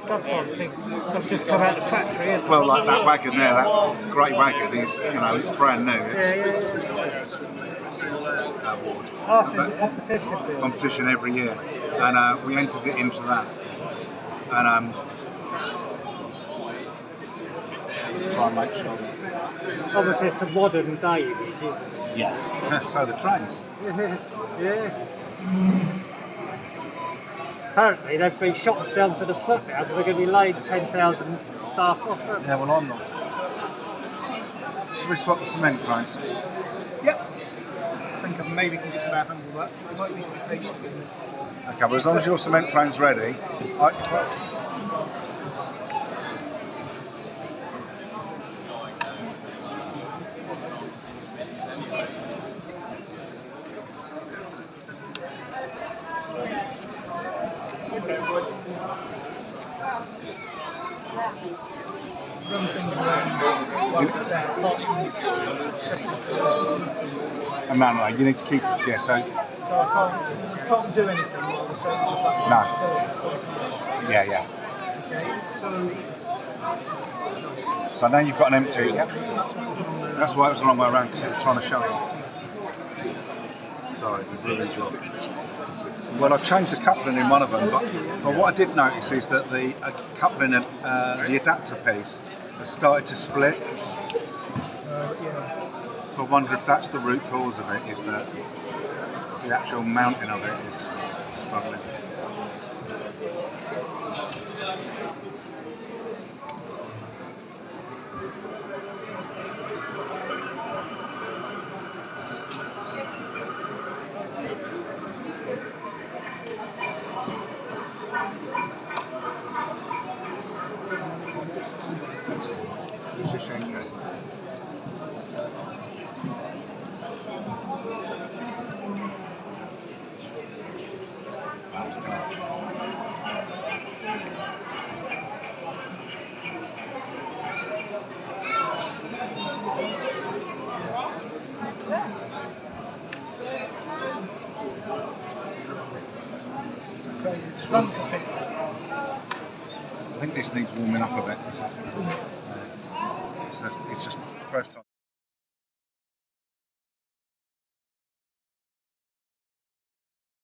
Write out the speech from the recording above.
Sometimes things have just come out of the factory. Isn't it? Well, like that wagon there, that grey wagon is, you know, it's brand new. It's award. After the competition. Competition every year, and we entered it into that, and let's try and make sure. Obviously, it's a modern day image, isn't it? Yeah. So the trains. Yeah. Apparently, they've been shot themselves in the foot now because they're going to be laying 10,000 staff off them. Yeah, well, I'm not. Should we swap the cement trains? Yep. I think I maybe can get some handle that. I might need to be patient. Okay, but as long as your cement train's ready, Run things around like no, you need to keep, yeah, so. So I can't do anything while the train's in the back. No. Yeah. Okay, So now you've got an empty, yeah. That's why it was the wrong way around, because it was trying to show it. Sorry, really dropped. Well, I've changed the coupling in one of them, but what I did notice is that the coupling, the adapter piece, has started to split. So I wonder if that's the root cause of it, is that the actual mounting of it is struggling. I think this needs warming up a bit. It's just the first time.